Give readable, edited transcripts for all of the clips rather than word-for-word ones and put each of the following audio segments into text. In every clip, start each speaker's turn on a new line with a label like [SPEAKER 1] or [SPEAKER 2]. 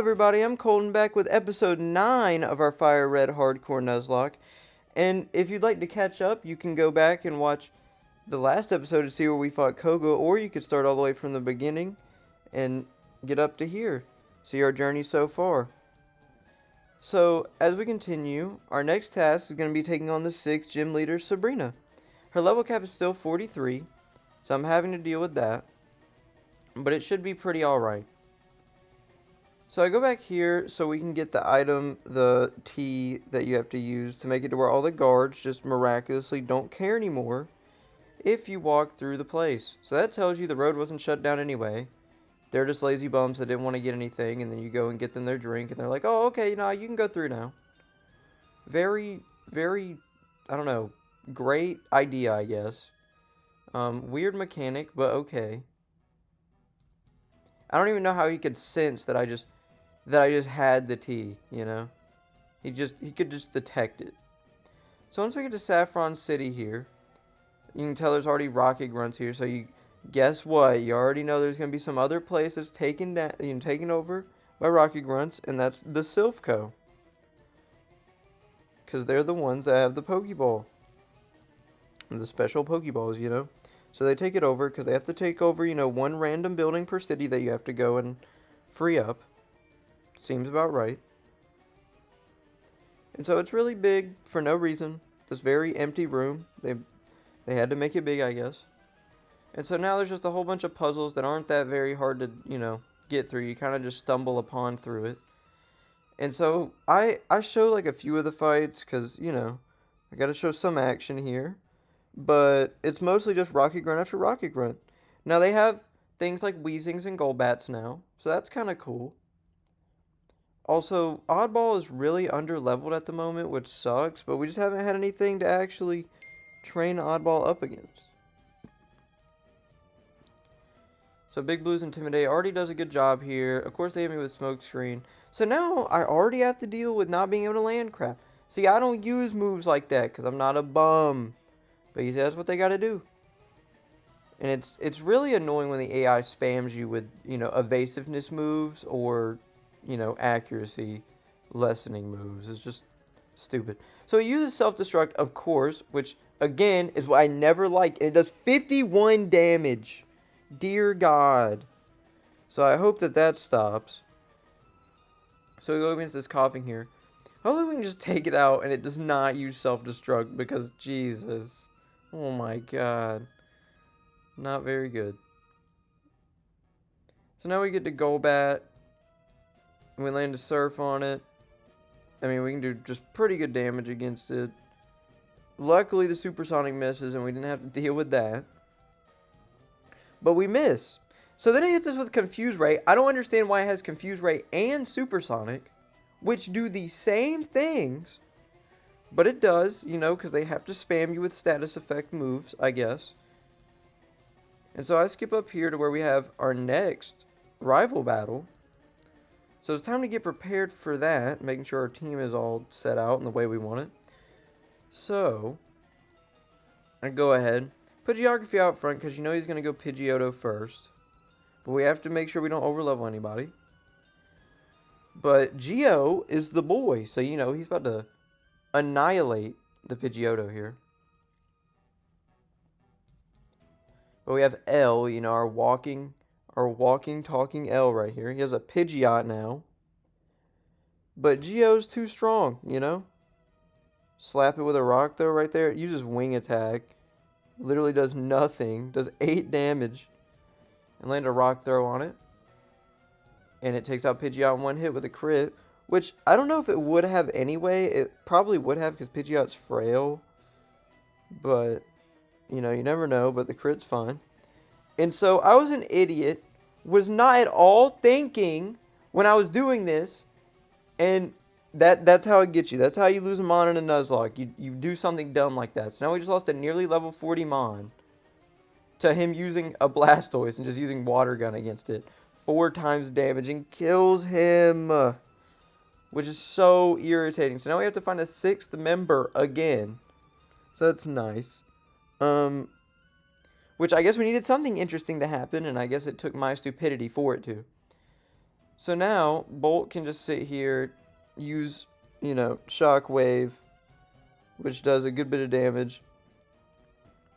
[SPEAKER 1] everybody, I'm Colton back with episode 9 of our Fire Red Hardcore Nuzlocke. And if you'd like to catch up, you can go back and watch the last episode to see where we fought Koga, or you could start all the way from the beginning and get up to here. See our journey so far. So, as we continue, our next task is going to be taking on the 6th gym leader, Sabrina. Her level cap is still 43, so I'm having to deal with that. But it should be pretty alright. So I go back here so we can get the item, the T that you have to use to make it to where all the guards just miraculously don't care anymore if you walk through the place. So that tells you the road wasn't shut down anyway. They're just lazy bums that didn't want to get anything, and then you go and get them their drink, and they're like, oh, okay, you can go through now. Very, very, I don't know, great idea, I guess. Weird mechanic, but okay. I don't even know how he could sense that I just had the T, you know? He could just detect it. So once we get to Saffron City here, you can tell there's already rocket grunts here, so guess what? You already know there's going to be some other place that's taken over by rocket grunts, and that's the Silph Co. Because they're the ones that have the Pokeball. And the special Pokeballs, you know? So they take it over because they have to take over, one random building per city that you have to go and free up. Seems about right. And so it's really big for no reason. This very empty room. They had to make it big, I guess. And so now there's just a whole bunch of puzzles that aren't that very hard to, get through. You kind of just stumble upon through it. And so I show like a few of the fights because, I got to show some action here. But it's mostly just Rocket Grunt after Rocket Grunt. Now they have things like Weezings and Golbats now, so that's kind of cool. Also, Oddball is really under-leveled at the moment, which sucks, but we just haven't had anything to actually train Oddball up against. So Big Blue's Intimidate already does a good job here. Of course they hit me with Smokescreen. So now I already have to deal with not being able to land crap. See, I don't use moves like that because I'm not a bum. But he says what they got to do. And it's really annoying when the AI spams you with, evasiveness moves or, accuracy lessening moves. It's just stupid. So it uses self-destruct, of course, which, again, is what I never like. And it does 51 damage. Dear God. So I hope that stops. So we go against this coughing here. Hopefully we can just take it out and it does not use self-destruct because, Jesus. Oh my God. Not very good. So now we get to Golbat. And we land a Surf on it. I mean, we can do just pretty good damage against it. Luckily, the Supersonic misses and we didn't have to deal with that. But we miss. So then it hits us with Confuse Ray. I don't understand why it has Confuse Ray and Supersonic, which do the same things. But it does, because they have to spam you with status effect moves, I guess. And so I skip up here to where we have our next rival battle. So it's time to get prepared for that, making sure our team is all set out in the way we want it. So, I go ahead, put Geography out front because he's going to go Pidgeotto first. But we have to make sure we don't overlevel anybody. But Geo is the boy, so he's about to annihilate the Pidgeotto here. But we have L, our walking, talking L right here. He has a Pidgeot now. But Geo's too strong, Slap it with a rock though right there. It uses wing attack. Literally does nothing. Does 8 damage. And land a rock throw on it. And it takes out Pidgeot in one hit with a crit. Which, I don't know if it would have anyway. It probably would have because Pidgeot's frail. But, you never know. But the crit's fine. And so, I was an idiot. Was not at all thinking when I was doing this. And that's how it gets you. That's how you lose a Mon in a Nuzlocke. You do something dumb like that. So now we just lost a nearly level 40 Mon. To him using a Blastoise and just using Water Gun against it. 4 times damage and kills him. Which is so irritating. So now we have to find a 6th member again. So that's nice. Which I guess we needed something interesting to happen. And I guess it took my stupidity for it to. So now, Bolt can just sit here, use, Shockwave, which does a good bit of damage.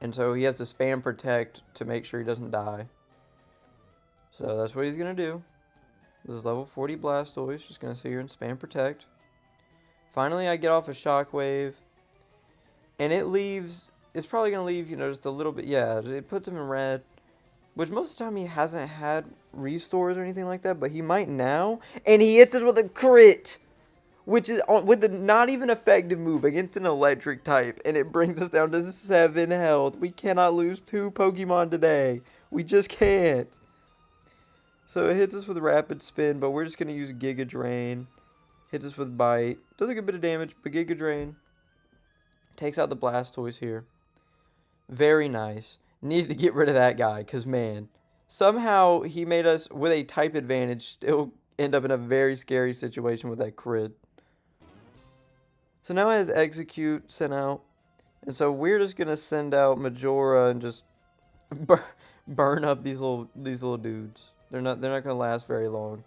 [SPEAKER 1] And so he has to spam Protect to make sure he doesn't die. So that's what he's going to do. This level 40 Blastoise, just going to sit here and spam Protect. Finally, I get off a Shockwave. And it's probably going to leave, just a little bit, yeah, it puts him in red. Which most of the time he hasn't had restores or anything like that, but he might now. And he hits us with a crit, which is with the not even effective move against an electric type. And it brings us down to 7 health. We cannot lose 2 Pokemon today. We just can't. So it hits us with Rapid Spin, but we're just going to use Giga Drain. Hits us with Bite. Does a good bit of damage, but Giga Drain takes out the Blastoise here. Very nice. Needed to get rid of that guy, because, man, somehow he made us, with a type advantage, still end up in a very scary situation with that crit. So now it has Execute sent out. And so we're just going to send out Majora and just burn up these little dudes. They're not going to last very long.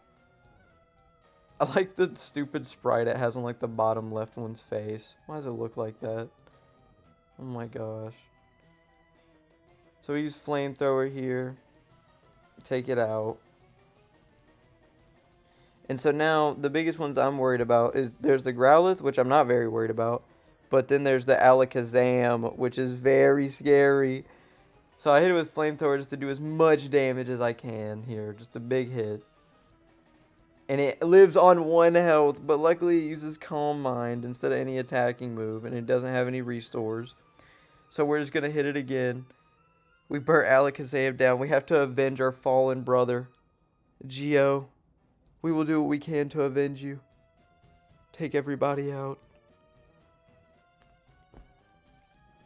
[SPEAKER 1] I like the stupid sprite it has on like the bottom left one's face. Why does it look like that? Oh my gosh. So we use Flamethrower here. Take it out. And so now the biggest ones I'm worried about is there's the Growlithe, which I'm not very worried about. But then there's the Alakazam, which is very scary. So I hit it with Flamethrower just to do as much damage as I can here. Just a big hit. And it lives on 1 health, but luckily it uses Calm Mind instead of any attacking move. And it doesn't have any restores. So we're just going to hit it again. We burnt Alakazam down. We have to avenge our fallen brother. Geo, we will do what we can to avenge you. Take everybody out.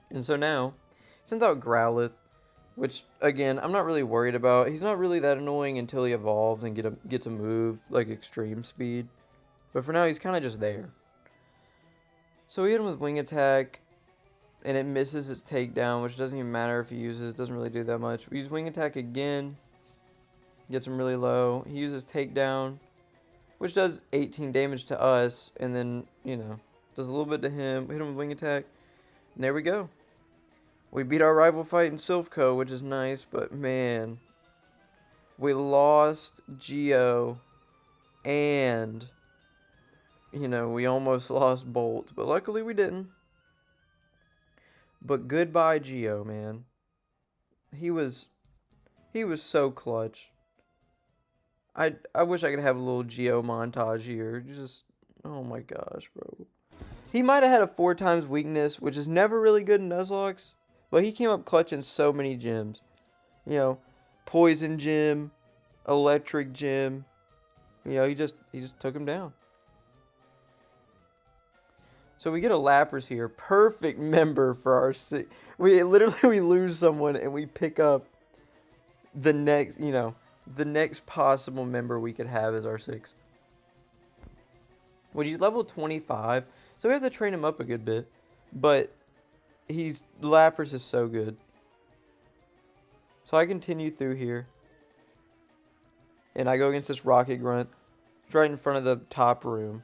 [SPEAKER 1] And so now, sends out Growlithe, which, again, I'm not really worried about. He's not really that annoying until he evolves and gets a move like Extreme Speed. But for now, he's kind of just there. So we hit him with Wing Attack, and it misses its takedown, which doesn't even matter if he uses. It doesn't really do that much. We use Wing Attack again. Gets him really low. He uses takedown, which does 18 damage to us, and then, does a little bit to him. Hit him with Wing Attack, and there we go. We beat our rival fight in Silph Co., which is nice, but man, we lost Geo, and, we almost lost Bolt, but luckily we didn't. But goodbye, Geo, man. He was so clutch. I wish I could have a little Geo montage here. Just, oh my gosh, bro. He might have had a 4 times weakness, which is never really good in Nuzlocke, but he came up clutch in so many gyms. Poison Gym, Electric Gym. He just took him down. So we get a Lapras here. Perfect member for our... We lose someone and we pick up the next possible member we could have as our 6th. Well, he's level 25, so we have to train him up a good bit. But Lapras is so good. So I continue through here. And I go against this Rocket Grunt. It's right in front of the top room.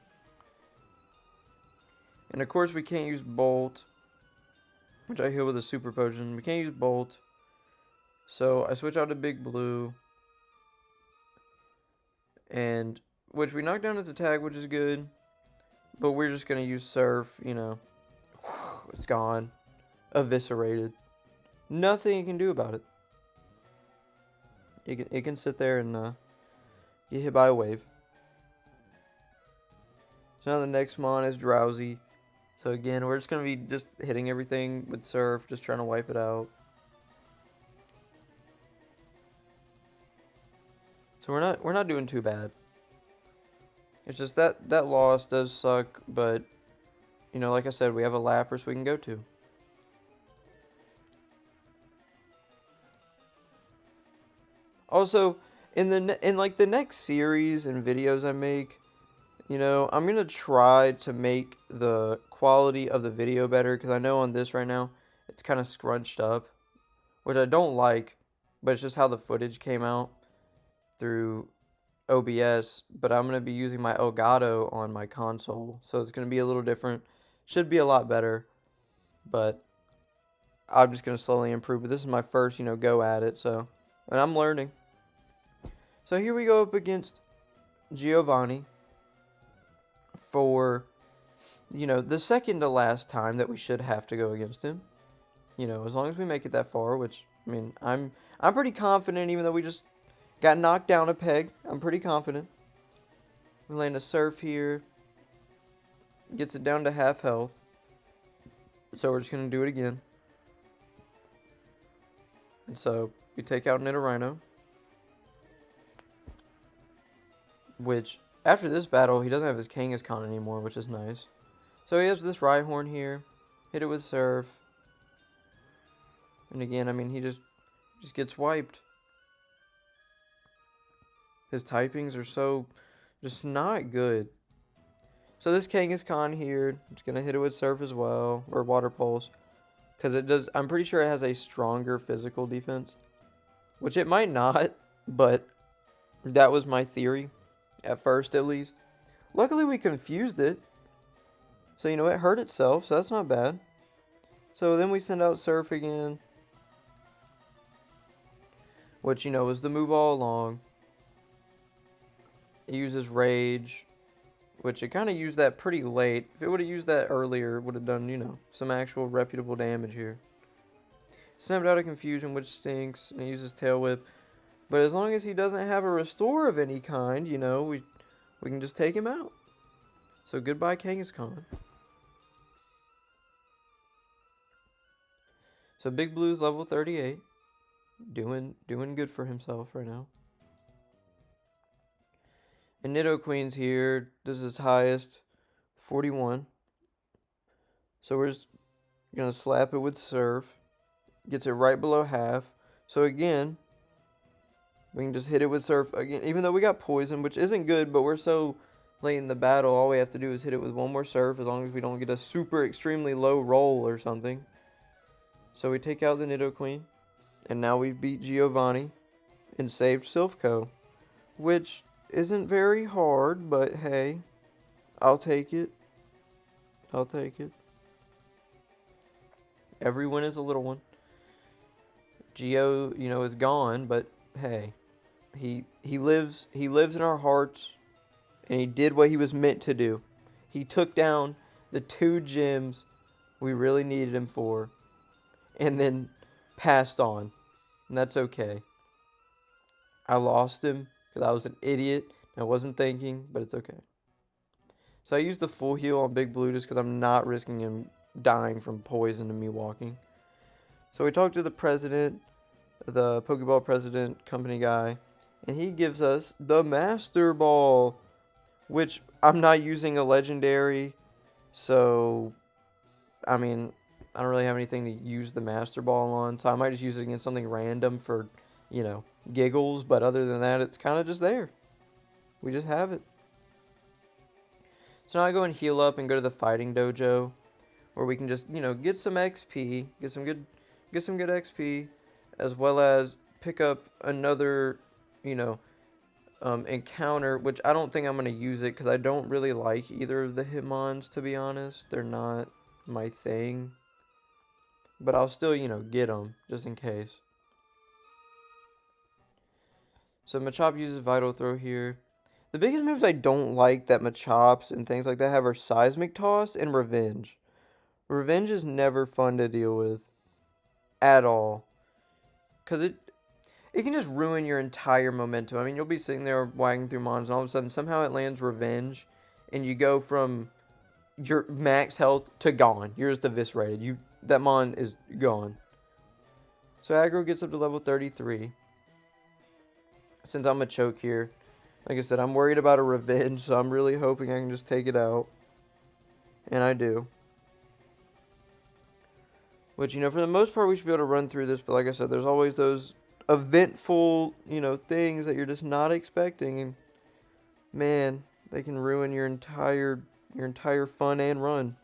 [SPEAKER 1] And of course we can't use Bolt, which I heal with a Super Potion. We can't use Bolt. So I switch out to Big Blue. And which we knock down its attack, which is good. But we're just going to use Surf, It's gone. Eviscerated. Nothing you can do about it. It can sit there and get hit by a wave. So now the next mon is Drowsy. So again, we're just going to be just hitting everything with Surf, just trying to wipe it out. So we're not doing too bad. It's just that loss does suck, but like I said, we have a Lapras we can go to. Also, in the next series and videos I make, I'm going to try to make the quality of the video better, because I know on this right now, it's kind of scrunched up, which I don't like, but it's just how the footage came out through OBS, but I'm going to be using my Elgato on my console, so it's going to be a little different. Should be a lot better, but I'm just going to slowly improve. But this is my first, go at it, so, and I'm learning. So here we go up against Giovanni for, the second to last time that we should have to go against him. As long as we make it that far, which, I mean, I'm pretty confident, even though we just got knocked down a peg. I'm pretty confident. We land a Silph here. Gets it down to half health. So we're just going to do it again. And so we take out Nidorino. Which, after this battle, he doesn't have his Kangaskhan anymore, which is nice. So he has this Rhyhorn here. Hit it with Silph. And again, I mean, he just gets wiped. His typings are so just not good. So this Kangaskhan here, it's going to hit it with Silph as well, or Water Pulse. Because it does, I'm pretty sure it has a stronger physical defense. Which it might not, but that was my theory. At first, at least. Luckily, we confused it. So, it hurt itself, so that's not bad. So then we send out Silph again. Which, was the move all along. It uses Rage. Which it kind of used that pretty late. If it would have used that earlier, it would have done, some actual reputable damage here. Snapped out of Confusion, which stinks. And it uses Tail Whip. But as long as he doesn't have a restore of any kind, we can just take him out. So goodbye, Kangaskhan. So Big Blue's level 38. Doing good for himself right now. And Nidoqueen's here. This is his highest. 41. So we're just going to slap it with Silph. Gets it right below half. So again, we can just hit it with Silph again. Even though we got poison, which isn't good, but we're so late in the battle, all we have to do is hit it with one more Silph, as long as we don't get a super extremely low roll or something. So we take out the Nidoqueen. And now we've beat Giovanni and saved Silphco, which isn't very hard, but hey, I'll take it. I'll take it. Every win is a little one. Geo, is gone, but hey, he lives in our hearts, and he did what he was meant to do. He took down the 2 gyms we really needed him for, and then passed on. And that's okay. I lost him because I was an idiot. I wasn't thinking, but it's okay. So I used the full heal on Big Blue just because I'm not risking him dying from poison and me walking. So we talked to the president, the Pokeball president company guy, and he gives us the Master Ball, which I'm not using a legendary, so I mean, I don't really have anything to use the Master Ball on, so I might just use it against something random for, giggles. But other than that, it's kind of just there. We just have it. So now I go and heal up and go to the fighting dojo, where we can just, get some XP, get some good XP, as well as pick up another, encounter, which I don't think I'm going to use it because I don't really like either of the Hitmons, to be honest. They're not my thing. But I'll still, get them, just in case. So Machop uses Vital Throw here. The biggest moves I don't like that Machops and things like that have are Seismic Toss and Revenge. Revenge is never fun to deal with. At all. Because it can just ruin your entire momentum. I mean, you'll be sitting there wagging through mons, and all of a sudden, somehow it lands Revenge, and you go from your max health to gone. You're just eviscerated. That mon is gone. So aggro gets up to level 33. Since I'm a choke here, like I said, I'm worried about a Revenge, so I'm really hoping I can just take it out. And I do. Which, for the most part, we should be able to run through this, but like I said, there's always those eventful, things that you're just not expecting, and man, they can ruin your entire fun and run,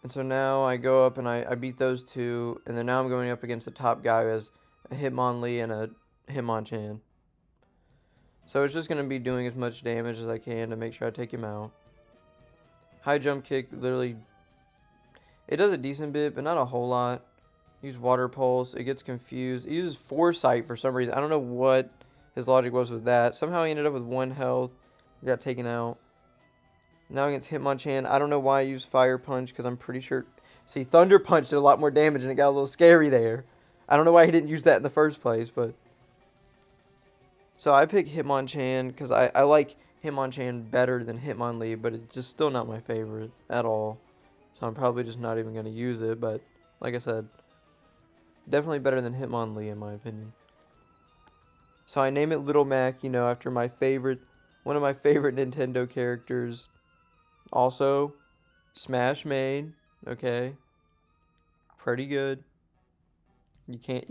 [SPEAKER 1] And so now I go up and I beat those two, and then now I'm going up against the top guy who has a Hitmonlee and a Hitmonchan. So it's just going to be doing as much damage as I can to make sure I take him out. High jump kick, literally, it does a decent bit, but not a whole lot. Use water pulse, it gets confused. It uses foresight for some reason. I don't know what his logic was with that. Somehow he ended up with 1 health, got taken out. Now against Hitmonchan, I don't know why I used Fire Punch, because I'm pretty sure... See, Thunder Punch did a lot more damage, and it got a little scary there. I don't know why he didn't use that in the first place, but... So I picked Hitmonchan, because I like Hitmonchan better than Hitmonlee, but it's just still not my favorite at all. So I'm probably just not even going to use it, but like I said, definitely better than Hitmonlee in my opinion. So I name it Little Mac, you know, after my favorite... One of my favorite Nintendo characters... Also, Smash made, okay, pretty good. You can't,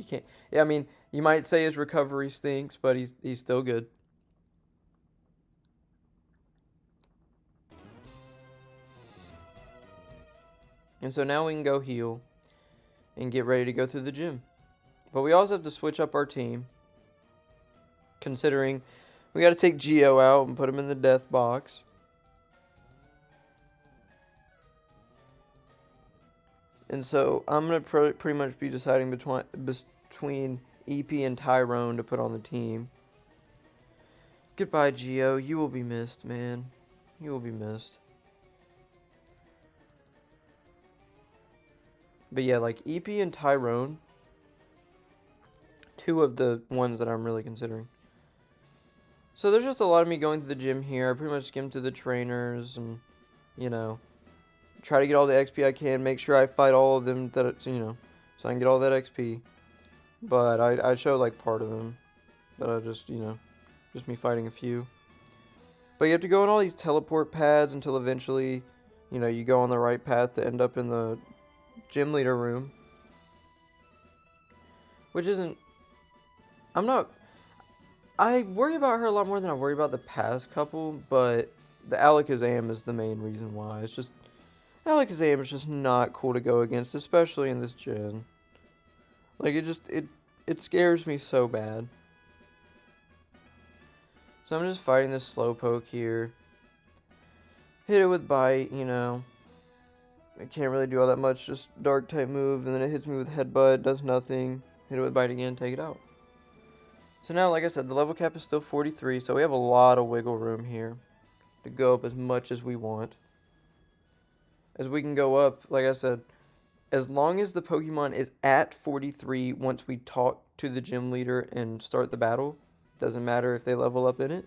[SPEAKER 1] yeah, I mean, you might say his recovery stinks, but he's still good. And so now we can go heal and get ready to go through the gym. But we also have to switch up our team, considering we got to take Geo out and put him in the death box. And so I'm going to pretty much be deciding between EP and Tyrone to put on the team. Goodbye, Geo. You will be missed, man. You will be missed. But yeah, like EP and Tyrone, two of the ones that I'm really considering. So there's just a lot of me going to the gym here. I pretty much skim through the trainers and, you know, try to get all the XP I can, make sure I fight all of them, that you know, so I can get all that XP. But I showed like part of them, but I just, you know, just me fighting a few. But you have to go on all these teleport pads until eventually, you know, you go on the right path to end up in the gym leader room. Which isn't, I worry about her a lot more than I worry about the past couple, but the Alakazam is the main reason why. It's just, Alakazam is just not cool to go against, especially in this gen. Like, it scares me so bad. So I'm just fighting this Slowpoke here. Hit it with Bite, you know. I can't really do all that much, just Dark type move, and then it hits me with Headbutt, does nothing. Hit it with Bite again, take it out. So now, like I said, the level cap is still 43, so we have a lot of wiggle room here to go up as much as we want. As we can go up, like I said, as long as the Pokemon is at 43 once we talk to the gym leader and start the battle, doesn't matter if they level up in it.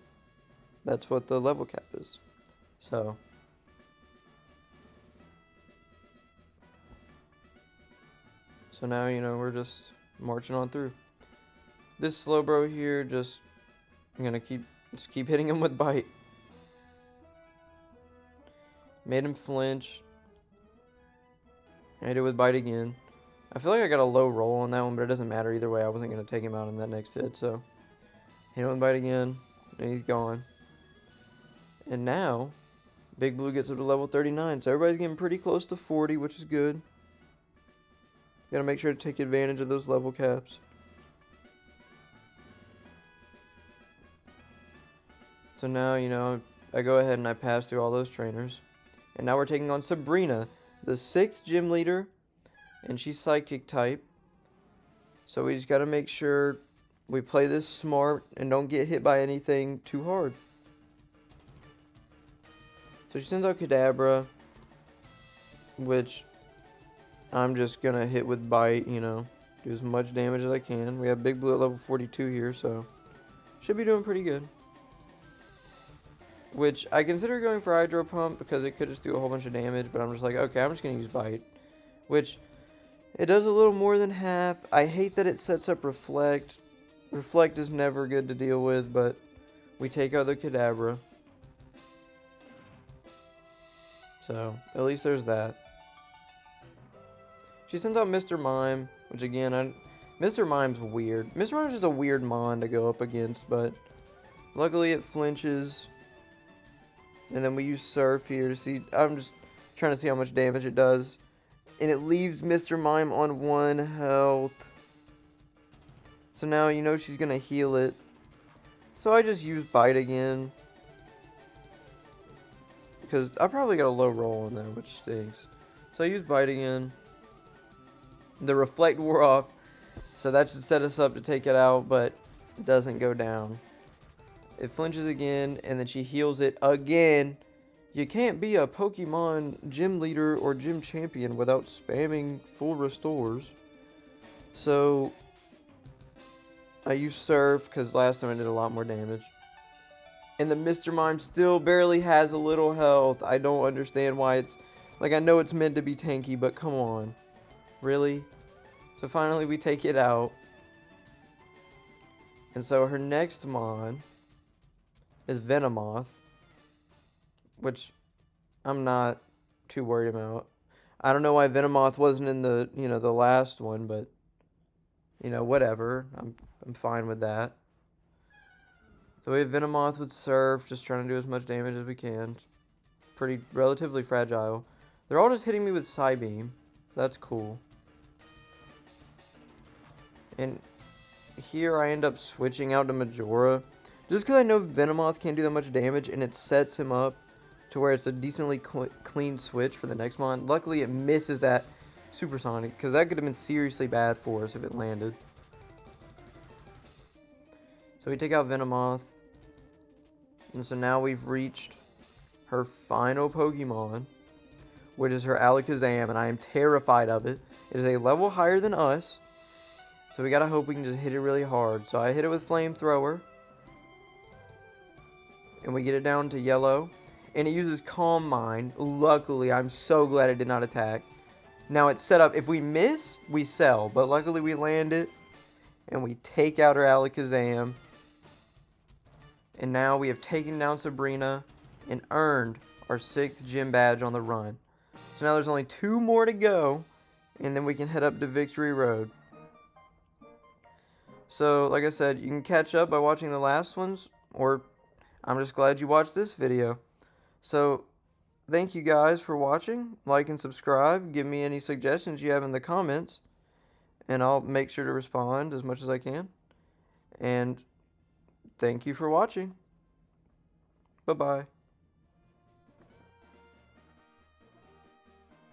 [SPEAKER 1] That's what the level cap is. So now, you know, we're just marching on through. This Slowbro here, I'm gonna keep hitting him with Bite. Made him flinch. I hit it with Bite again. I feel like I got a low roll on that one, but it doesn't matter either way. I wasn't going to take him out in that next hit, so hit him with Bite again, and he's gone. And now, Big Blue gets up to level 39, so everybody's getting pretty close to 40, which is good. Got to make sure to take advantage of those level caps. So now, you know, I go ahead and I pass through all those trainers. And now we're taking on Sabrina, the 6th gym leader, and she's Psychic type. So we just got to make sure we play this smart and don't get hit by anything too hard. So she sends out Kadabra, which I'm just going to hit with Bite, you know, do as much damage as I can. We have Big Blue at level 42 here, so should be doing pretty good. Which I consider going for Hydro Pump because it could just do a whole bunch of damage, but I'm just like, okay, I'm just going to use Bite. Which, it does a little more than half. I hate that it sets up Reflect. Reflect is never good to deal with, but we take out the Kadabra. So, at least there's that. She sends out Mr. Mime, which again, Mr. Mime's weird. Mr. Mime's just a weird mon to go up against, but luckily it flinches. And then we use Surf here to see, I'm just trying to see how much damage it does. And it leaves Mr. Mime on 1 health. So now you know she's gonna heal it. So I just use Bite again. Because I probably got a low roll on that, which stinks. So I use Bite again. The Reflect wore off. So that should set us up to take it out, but it doesn't go down. It flinches again, and then she heals it again. You can't be a Pokemon gym leader or gym champion without spamming full restores. So I use Surf because last time I did a lot more damage. And the Mr. Mime still barely has a little health. I don't understand why it's... Like, I know it's meant to be tanky, but come on. Really? So finally we take it out. And so her next mon is Venomoth, which I'm not too worried about. I don't know why Venomoth wasn't in the, the last one, but, whatever. I'm fine with that. So we have Venomoth with Surf, just trying to do as much damage as we can. Pretty, relatively fragile. They're all just hitting me with Psybeam, so that's cool. And here I end up switching out to Majora, just because I know Venomoth can't do that much damage, and it sets him up to where it's a decently clean switch for the next mon. Luckily, it misses that Supersonic, because that could have been seriously bad for us if it landed. So we take out Venomoth, and so now we've reached her final Pokemon, which is her Alakazam, and I am terrified of it. It is a level higher than us, so we gotta hope we can just hit it really hard. So I hit it with Flamethrower, and we get it down to yellow, and it uses Calm Mind. Luckily, I'm so glad it did not attack. Now it's set up, if we miss, we sell, but luckily we land it, and we take out our Alakazam, and now we have taken down Sabrina and earned our 6th gym badge on the run. So now there's only 2 more to go, and then we can head up to Victory Road. So, like I said, you can catch up by watching the last ones, or I'm just glad you watched this video. So, thank you guys for watching. Like and subscribe. Give me any suggestions you have in the comments, and I'll make sure to respond as much as I can. And thank you for watching. Bye-bye.